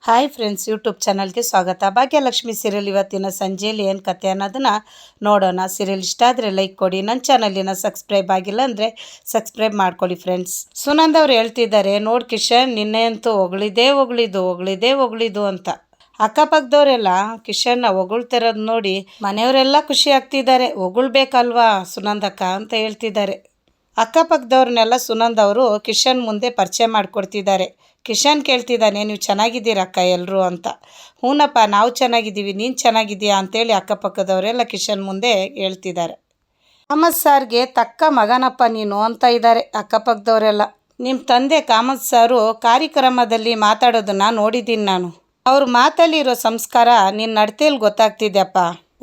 Hi friends, YouTube ಚಾನಲ್ಗೆ ಸ್ವಾಗತ. Bhagyalakshmi serial ಇವತ್ತಿನ ಸಂಜೆಯಲ್ಲಿ ಏನು ಕತೆ ಅನ್ನೋದನ್ನು ನೋಡೋಣ. ಸೀರಿಯಲ್ ಇಷ್ಟ ಆದರೆ ಲೈಕ್ ಕೊಡಿ. ನನ್ನ ಚಾನಲಿನ ಸಬ್ಸ್ಕ್ರೈಬ್ ಆಗಿಲ್ಲ ಅಂದರೆ ಸಬ್ಸ್ಕ್ರೈಬ್ ಮಾಡ್ಕೊಳ್ಳಿ ಫ್ರೆಂಡ್ಸ್. ಸುನಂದ್ ಅವ್ರು ಹೇಳ್ತಿದ್ದಾರೆ, ನೋಡಿ ಕಿಶನ್ ನಿನ್ನೆ ಅಂತೂ ಹೊಗಳಿದ್ದು ಅಂತ. ಅಕ್ಕಪಕ್ಕದವರೆಲ್ಲ ಕಿಶನ್ನ ಹೊಗಳ್ತಿರೋದು ನೋಡಿ ಮನೆಯವರೆಲ್ಲ ಖುಷಿ ಆಗ್ತಿದ್ದಾರೆ. ಹೊಗಳ್ಬೇಕಲ್ವಾ ಸುನಂದಕ್ಕ ಅಂತ ಹೇಳ್ತಿದ್ದಾರೆ. ಅಕ್ಕಪಕ್ಕದವ್ರನ್ನೆಲ್ಲ ಸುನಂದ್ ಅವರು ಕಿಶನ್ ಮುಂದೆ ಪರಿಚಯ ಮಾಡಿಕೊಡ್ತಿದ್ದಾರೆ. ಕಿಶನ್ ಕೇಳ್ತಿದ್ದಾನೆ, ನೀವು ಚೆನ್ನಾಗಿದ್ದೀರಾ ಅಕ್ಕ ಎಲ್ಲರೂ ಅಂತ. ಹೂನಪ್ಪ, ನಾವು ಚೆನ್ನಾಗಿದ್ದೀವಿ, ನೀನು ಚೆನ್ನಾಗಿದ್ದೀಯಾ ಅಂತೇಳಿ ಅಕ್ಕಪಕ್ಕದವರೆಲ್ಲ ಕಿಶನ್ ಮುಂದೆ ಹೇಳ್ತಿದ್ದಾರೆ. ಕಾಮತ್ ಸಾರ್ಗೆ ತಕ್ಕ ಮಗನಪ್ಪ ನೀನು ಅಂತ ಇದ್ದಾರೆ ಅಕ್ಕಪಕ್ಕದವರೆಲ್ಲ. ನಿಮ್ಮ ತಂದೆ ಕಾಮತ್ ಸಾರು ಕಾರ್ಯಕ್ರಮದಲ್ಲಿ ಮಾತಾಡೋದನ್ನು ನೋಡಿದ್ದೀನಿ ನಾನು. ಅವ್ರ ಮಾತಲ್ಲಿರೋ ಸಂಸ್ಕಾರ ನಿನ್ನ ನಡತೆಯಲ್ಲಿ ಗೊತ್ತಾಗ್ತಿದ್ಯಪ್ಪ.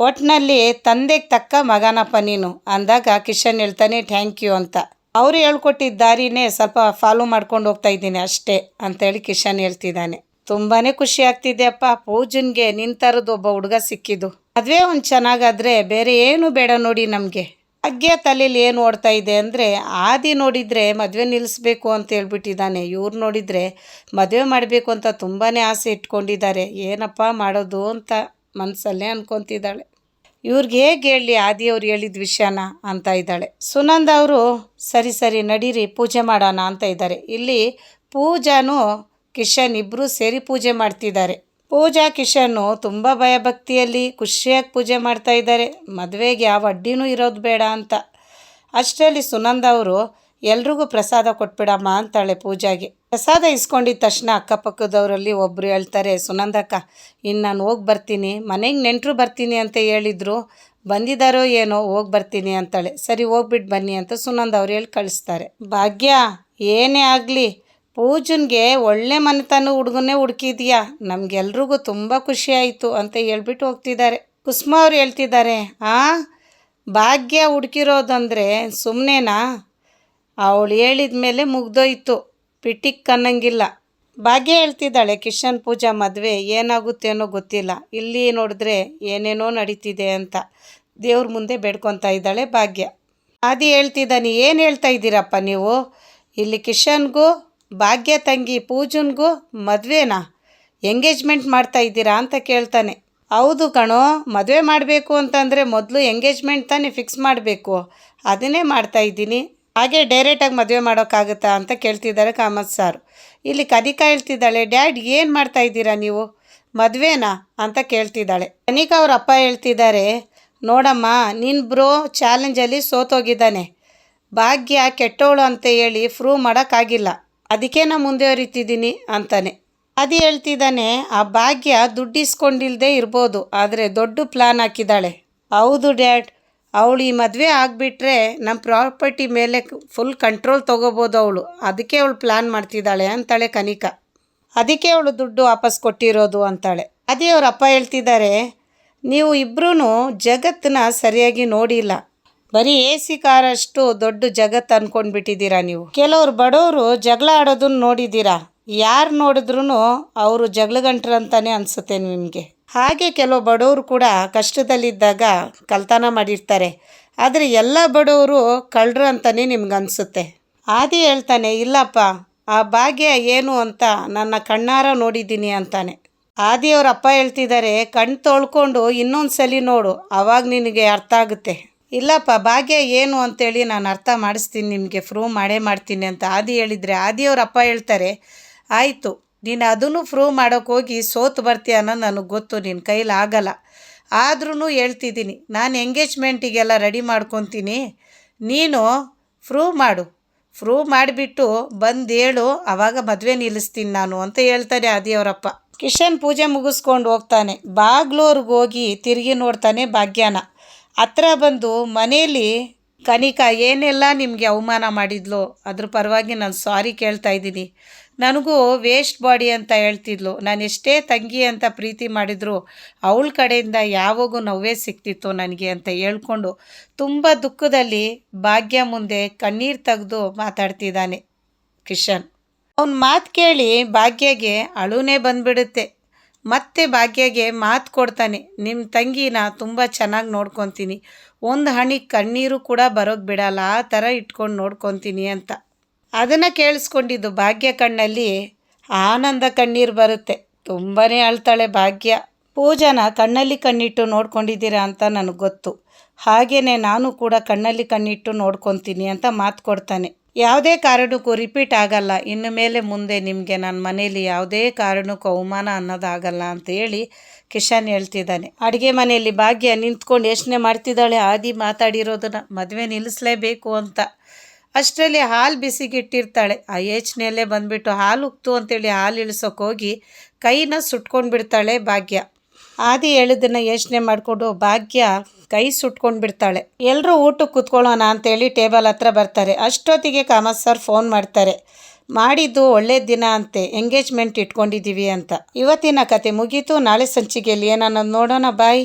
ಒಟ್ಟಿನಲ್ಲಿ ತಂದೆಗೆ ತಕ್ಕ ಮಗನಪ್ಪ ನೀನು ಅಂದಾಗ ಕಿಶನ್ ಹೇಳ್ತಾನೆ ಥ್ಯಾಂಕ್ ಯು ಅಂತ. ಅವರು ಹೇಳ್ಕೊಟ್ಟಿದ್ದ ದಾರಿನೇ ಸ್ವಲ್ಪ ಫಾಲೋ ಮಾಡ್ಕೊಂಡು ಹೋಗ್ತಾ ಇದ್ದೀನಿ ಅಷ್ಟೇ ಅಂತೇಳಿ ಕಿಶನ್ ಹೇಳ್ತಿದ್ದಾನೆ. ತುಂಬಾ ಖುಷಿ ಆಗ್ತಿದೆಯಪ್ಪ, ಪೂಜನ್ಗೆ ನಿನ್ನ ಥರದ್ದು ಒಬ್ಬ ಹುಡುಗ ಸಿಕ್ಕಿದ್ದು. ಮದುವೆ ಒಂದು ಚೆನ್ನಾಗಾದರೆ ಬೇರೆ ಏನು ಬೇಡ ನೋಡಿ ನಮಗೆ. ಭಾಗ್ಯ ತಲೆಯಲ್ಲಿ ಏನು ಓಡ್ತಾ ಇದೆ ಅಂದರೆ, ಆದಿ ನೋಡಿದರೆ ಮದುವೆ ನಿಲ್ಲಿಸ್ಬೇಕು ಅಂತ ಹೇಳ್ಬಿಟ್ಟಿದ್ದಾನೆ. ಇವ್ರು ನೋಡಿದರೆ ಮದುವೆ ಮಾಡಬೇಕು ಅಂತ ತುಂಬಾ ಆಸೆ ಇಟ್ಕೊಂಡಿದ್ದಾರೆ. ಏನಪ್ಪ ಮಾಡೋದು ಅಂತ ಮನಸ್ಸಲ್ಲೇ ಅನ್ಕೊತಿದ್ದಾಳೆ. ಇವ್ರಿಗೆ ಹೇಗೆ ಹೇಳಲಿ ಆದಿಯವ್ರು ಹೇಳಿದ ವಿಷಯನ ಅಂತ ಇದ್ದಾಳೆ. ಸುನಂದ್ ಅವರು ಸರಿ ನಡೀರಿ ಪೂಜೆ ಮಾಡೋಣ ಅಂತ ಇದ್ದಾರೆ. ಇಲ್ಲಿ ಪೂಜಾನು ಕಿಶನ್ ಇಬ್ಬರು ಸೇರಿ ಪೂಜೆ ಮಾಡ್ತಿದ್ದಾರೆ. ಪೂಜಾ ಕಿಶನ್ನು ತುಂಬ ಭಯಭಕ್ತಿಯಲ್ಲಿ ಖುಷಿಯಾಗಿ ಪೂಜೆ ಮಾಡ್ತಾ ಇದ್ದಾರೆ. ಮದುವೆಗೆ ಯಾವ ಅಡ್ಡಿನೂ ಇರೋದು ಬೇಡ ಅಂತ. ಅಷ್ಟರಲ್ಲಿ ಸುನಂದ್ ಅವರು ಎಲ್ರಿಗೂ ಪ್ರಸಾದ ಕೊಟ್ಬಿಡಮ್ಮ ಅಂತಾಳೆ ಪೂಜಾಗೆ. ಪ್ರಸಾದ ಇಸ್ಕೊಂಡಿದ್ದ ತಕ್ಷಣ ಅಕ್ಕಪಕ್ಕದವರಲ್ಲಿ ಒಬ್ಬರು ಹೇಳ್ತಾರೆ, ಸುನಂದಕ್ಕ ಇನ್ನು ನಾನು ಹೋಗಿ ಬರ್ತೀನಿ, ಮನೆಗೆ ನೆಂಟರು ಬರ್ತೀನಿ ಅಂತ ಹೇಳಿದ್ರು, ಬಂದಿದ್ದಾರೋ ಏನೋ, ಹೋಗಿ ಬರ್ತೀನಿ ಅಂತಾಳೆ. ಸರಿ ಹೋಗ್ಬಿಟ್ಟು ಬನ್ನಿ ಅಂತ ಸುನಂದ್ ಅವ್ರು ಹೇಳಿ ಕಳಿಸ್ತಾರೆ. ಭಾಗ್ಯ ಏನೇ ಆಗಲಿ ಪೂಜನ್ಗೆ ಒಳ್ಳೆ ಮನೆತನ ಹುಡುಗನ್ನೇ ಹುಡುಕಿದ್ಯಾ, ನಮಗೆಲ್ರಿಗೂ ತುಂಬ ಖುಷಿ ಆಯಿತು ಅಂತ ಹೇಳ್ಬಿಟ್ಟು ಹೋಗ್ತಿದ್ದಾರೆ. ಕುಸುಮ ಅವ್ರು ಹೇಳ್ತಿದ್ದಾರೆ, ಭಾಗ್ಯ ಹುಡುಕಿರೋದಂದರೆ ಸುಮ್ಮನೆನಾ, ಅವಳು ಹೇಳಿದ ಮೇಲೆ ಮುಗ್ದೋಯ್ತು, ಪಿಟಿಕ್ ಅನ್ನಂಗಿಲ್ಲ. ಭಾಗ್ಯ ಹೇಳ್ತಿದ್ದಾಳೆ, ಕಿಶನ್ ಪೂಜಾ ಮದುವೆ ಏನಾಗುತ್ತೇನೋ ಗೊತ್ತಿಲ್ಲ, ಇಲ್ಲಿ ನೋಡಿದ್ರೆ ಏನೇನೋ ನಡೀತಿದೆ ಅಂತ ದೇವ್ರ ಮುಂದೆ ಬೇಡ್ಕೊತಾ ಇದ್ದಾಳೆ ಭಾಗ್ಯ. ಆದಿ ಹೇಳ್ತಿದ್ದಾನೆ, ಏನು ಹೇಳ್ತಾ ಇದ್ದೀರಪ್ಪ ನೀವು, ಇಲ್ಲಿ ಕಿಶನ್ಗೂ ಭಾಗ್ಯ ತಂಗಿ ಪೂಜನ್ಗೂ ಮದುವೆನಾ, ಎಂಗೇಜ್ಮೆಂಟ್ ಮಾಡ್ತಾ ಇದ್ದೀರಾ ಅಂತ ಕೇಳ್ತಾನೆ. ಹೌದು ಕಣೋ, ಮದುವೆ ಮಾಡಬೇಕು ಅಂತಂದರೆ ಮೊದಲು ಎಂಗೇಜ್ಮೆಂಟ್ ತಾನೇ ಫಿಕ್ಸ್ ಮಾಡಬೇಕು, ಅದನ್ನೇ ಮಾಡ್ತಾಯಿದ್ದೀನಿ, ಹಾಗೆ ಡೈರೆಕ್ಟಾಗಿ ಮದುವೆ ಮಾಡೋಕ್ಕಾಗುತ್ತಾ ಅಂತ ಕೇಳ್ತಿದ್ದಾರೆ ಕಾಮತ್ ಸಾರು. ಇಲ್ಲಿ ಕನಿಕಾ ಹೇಳ್ತಿದ್ದಾಳೆ, ಡ್ಯಾಡ್ ಏನು ಮಾಡ್ತಾ ಇದ್ದೀರಾ ನೀವು, ಮದುವೆನಾ ಅಂತ ಕೇಳ್ತಿದ್ದಾಳೆ. ಕನಿಕಾ ಅವ್ರ ಅಪ್ಪ ಹೇಳ್ತಿದ್ದಾರೆ, ನೋಡಮ್ಮ ನಿನ್ನ ಬ್ರೋ ಚಾಲೆಂಜಲ್ಲಿ ಸೋತೋಗಿದ್ದಾನೆ, ಭಾಗ್ಯ ಕೆಟ್ಟವಳು ಅಂತ ಹೇಳಿ ಪ್ರೂವ್ ಮಾಡೋಕ್ಕಾಗಿಲ್ಲ, ಅದಕ್ಕೆ ನಾನು ಮುಂದುವರಿತಿದ್ದೀನಿ ಅಂತಾನೆ. ಅದು ಹೇಳ್ತಿದ್ದಾನೆ, ಆ ಭಾಗ್ಯ ದುಡ್ಡಿಸ್ಕೊಂಡಿಲ್ಲದೆ ಇರ್ಬೋದು, ಆದರೆ ದೊಡ್ಡ ಪ್ಲ್ಯಾನ್ ಹಾಕಿದ್ದಾಳೆ. ಹೌದು ಡ್ಯಾಡ್, ಅವಳು ಈ ಮದುವೆ ಆಗಿಬಿಟ್ರೆ ನಮ್ಮ ಪ್ರಾಪರ್ಟಿ ಮೇಲೆ ಫುಲ್ ಕಂಟ್ರೋಲ್ ತೊಗೋಬೋದು ಅವಳು, ಅದಕ್ಕೆ ಅವಳು ಪ್ಲ್ಯಾನ್ ಮಾಡ್ತಿದ್ದಾಳೆ ಅಂತಾಳೆ ಕನಿಕಾ. ಅದಕ್ಕೆ ಅವಳು ದುಡ್ಡು ವಾಪಸ್ ಕೊಟ್ಟಿರೋದು ಅಂತಾಳೆ. ಅದೇ ಅವ್ರ ಅಪ್ಪ ಹೇಳ್ತಿದ್ದಾರೆ, ನೀವು ಇಬ್ಬರೂ ಜಗತ್ತನ್ನ ಸರಿಯಾಗಿ ನೋಡಿಲ್ಲ, ಬರೀ AC ಕಾರಷ್ಟು ದೊಡ್ಡ ಜಗತ್ತು ಅಂದ್ಕೊಂಡ್ಬಿಟ್ಟಿದ್ದೀರಾ ನೀವು. ಕೆಲವರು ಬಡವರು ಜಗಳ ಆಡೋದನ್ನ ನೋಡಿದ್ದೀರಾ, ಯಾರು ನೋಡಿದ್ರೂ ಅವರು ಜಗಳಗಂಟ್ರಂತಾನೆ ಅನಿಸುತ್ತೆ ನಿಮಗೆ. ಹಾಗೆ ಕೆಲವು ಬಡವರು ಕೂಡ ಕಷ್ಟದಲ್ಲಿದ್ದಾಗ ಕಳ್ತನ ಮಾಡಿರ್ತಾರೆ, ಆದರೆ ಎಲ್ಲ ಬಡವರು ಕಳ್ಳರು ಅಂತಲೇ ನಿಮ್ಗೆ ಅನಿಸುತ್ತೆ. ಆದಿ ಹೇಳ್ತಾನೆ, ಇಲ್ಲಪ್ಪ ಆ ಭಾಗ್ಯ ಏನು ಅಂತ ನನ್ನ ಕಣ್ಣಾರ ನೋಡಿದ್ದೀನಿ ಅಂತಾನೆ. ಆದಿಯವ್ರ ಅಪ್ಪ ಹೇಳ್ತಿದ್ದಾರೆ, ಕಣ್ಣು ತೊಳ್ಕೊಂಡು ಇನ್ನೊಂದು ಸಲ ನೋಡು, ಆವಾಗ ನಿನಗೆ ಅರ್ಥ ಆಗುತ್ತೆ. ಇಲ್ಲಪ್ಪ ಭಾಗ್ಯ ಏನು ಅಂತೇಳಿ ನಾನು ಅರ್ಥ ಮಾಡಿಸ್ತೀನಿ, ನಿಮಗೆ ಪ್ರೂವ್ ಮಾಡೇ ಮಾಡ್ತೀನಿ ಅಂತ ಆದಿ ಹೇಳಿದರೆ, ಆದಿಯವ್ರ ಅಪ್ಪ ಹೇಳ್ತಾರೆ, ಆಯಿತು ನೀನು ಅದನ್ನು ಪ್ರೂವ್ ಮಾಡೋಕ್ಕೋಗಿ ಸೋತು ಬರ್ತೀಯ ಅನ್ನೋದು ನನಗೆ ಗೊತ್ತು, ನಿನ್ನ ಕೈಲಿ ಆಗಲ್ಲ, ಆದ್ರೂ ಹೇಳ್ತಿದ್ದೀನಿ, ನಾನು ಎಂಗೇಜ್ಮೆಂಟಿಗೆಲ್ಲ ರೆಡಿ ಮಾಡ್ಕೊತೀನಿ, ನೀನು ಪ್ರೂವ್ ಮಾಡಿಬಿಟ್ಟು ಬಂದು ಹೇಳು, ಆವಾಗ ಮದುವೆ ನಿಲ್ಲಿಸ್ತೀನಿ ನಾನು ಅಂತ ಹೇಳ್ತಾನೆ ಆದಿಯವರಪ್ಪ. ಕಿಶನ್ ಪೂಜೆ ಮುಗಿಸ್ಕೊಂಡು ಹೋಗ್ತಾನೆ. ಬಾಗ್ಲೋರ್ಗೆ ಹೋಗಿ ತಿರುಗಿ ನೋಡ್ತಾನೆ ಭಾಗ್ಯನ. ಹತ್ರ ಬಂದು ಮನೇಲಿ ಕನಿಕಾ ಏನೆಲ್ಲ ನಿಮಗೆ ಅವಮಾನ ಮಾಡಿದ್ಲು, ಅದ್ರ ಪರವಾಗಿ ನಾನು ಸಾರಿ ಕೇಳ್ತಾ ಇದ್ದೀನಿ, ನನಗೂ ವೇಸ್ಟ್ ಬಾಡಿ ಅಂತ ಹೇಳ್ತಿದ್ಲು, ನಾನು ಎಷ್ಟೇ ತಂಗಿ ಅಂತ ಪ್ರೀತಿ ಮಾಡಿದ್ರು ಅವಳ ಕಡೆಯಿಂದ ಯಾವಾಗೂ ನೋವೇ ಸಿಕ್ತಿತ್ತು ನನಗೆ ಅಂತ ಹೇಳ್ಕೊಂಡು ತುಂಬ ದುಃಖದಲ್ಲಿ ಭಾಗ್ಯ ಮುಂದೆ ಕಣ್ಣೀರು ತೆಗೆದು ಮಾತಾಡ್ತಿದ್ದಾನೆ ಕಿಶನ್. ಅವನ ಮಾತು ಕೇಳಿ ಭಾಗ್ಯಗೆ ಅಳುನೇ ಬಂದ್ಬಿಡುತ್ತೆ. ಮತ್ತೆ ಭಾಗ್ಯಗೆ ಮಾತು ಕೊಡ್ತಾನೆ, ನಿಮ್ಮ ತಂಗಿನ ತುಂಬ ಚೆನ್ನಾಗಿ ನೋಡ್ಕೊತೀನಿ, ಒಂದು ಹನಿ ಕಣ್ಣೀರು ಕೂಡ ಬರೋಕ್ಕೆ ಬಿಡಲ್ಲ, ಆ ಥರ ಇಟ್ಕೊಂಡು ನೋಡ್ಕೊತೀನಿ ಅಂತ. ಅದನ್ನು ಕೇಳಿಸ್ಕೊಂಡಿದ್ದು ಭಾಗ್ಯ ಕಣ್ಣಲ್ಲಿ ಆನಂದ ಕಣ್ಣೀರು ಬರುತ್ತೆ. ತುಂಬಾ ಅಳ್ತಾಳೆ ಭಾಗ್ಯ. ಪೂಜಾನ ಕಣ್ಣಲ್ಲಿ ಕಣ್ಣಿಟ್ಟು ನೋಡ್ಕೊಂಡಿದ್ದೀರಾ ಅಂತ ನನಗೆ ಗೊತ್ತು, ಹಾಗೆಯೇ ನಾನು ಕೂಡ ಕಣ್ಣಲ್ಲಿ ಕಣ್ಣಿಟ್ಟು ನೋಡ್ಕೊತೀನಿ ಅಂತ ಮಾತು ಕೊಡ್ತಾನೆ. ಯಾವುದೇ ಕಾರಣಕ್ಕೂ ರಿಪೀಟ್ ಆಗಲ್ಲ, ಇನ್ನು ಮೇಲೆ ಮುಂದೆ ನಿಮಗೆ ನನ್ನ ಮನೇಲಿ ಯಾವುದೇ ಕಾರಣಕ್ಕೂ ಅವಮಾನ ಅನ್ನೋದಾಗಲ್ಲ ಅಂತ ಹೇಳಿ ಕಿಶನ್ ಹೇಳ್ತಿದ್ದಾನೆ. ಅಡುಗೆ ಮನೆಯಲ್ಲಿ ಭಾಗ್ಯ ನಿಂತ್ಕೊಂಡು ಯೋಚನೆ ಮಾಡ್ತಿದ್ದಾಳೆ ಆದಿ ಮಾತಾಡಿರೋದನ್ನ, ಮದುವೆ ನಿಲ್ಲಿಸಲೇಬೇಕು ಅಂತ. ಅಷ್ಟರಲ್ಲಿ ಹಾಲು ಬಿಸಿಗಿಟ್ಟಿರ್ತಾಳೆ. ಆ ಯೋಚನೆಯಲ್ಲೇ ಬಂದುಬಿಟ್ಟು ಹಾಲು ಉಕ್ತು ಅಂತೇಳಿ ಹಾಲು ಇಳಿಸೋಕೆ ಹೋಗಿ ಕೈನ ಸುಟ್ಕೊಂಡು ಬಿಡ್ತಾಳೆ ಭಾಗ್ಯ. ಆದಿ ಹೇಳಿದ್ದನ್ನು ಯೋಚನೆ ಮಾಡಿಕೊಂಡು ಭಾಗ್ಯ ಕೈ ಸುಟ್ಕೊಂಡು ಬಿಡ್ತಾಳೆ. ಎಲ್ಲರೂ ಊಟಕ್ಕೆ ಕೂತ್ಕೊಳ್ಳೋಣ ಅಂತೇಳಿ ಟೇಬಲ್ ಹತ್ರ ಬರ್ತಾರೆ. ಅಷ್ಟೊತ್ತಿಗೆ ಕಾಮತ್ ಸರ್ ಫೋನ್ ಮಾಡ್ತಾರೆ. ಮಾಡಿದ್ದು ಒಳ್ಳೆ ದಿನ ಅಂತೆ, ಎಂಗೇಜ್ಮೆಂಟ್ ಇಟ್ಕೊಂಡಿದ್ದೀವಿ ಅಂತ. ಇವತ್ತಿನ ಕತೆ ಮುಗೀತು. ನಾಳೆ ಸಂಚಿಕೆಯಲ್ಲಿ ಏನನ್ನೋದು ನೋಡೋಣ. ಬಾಯ್.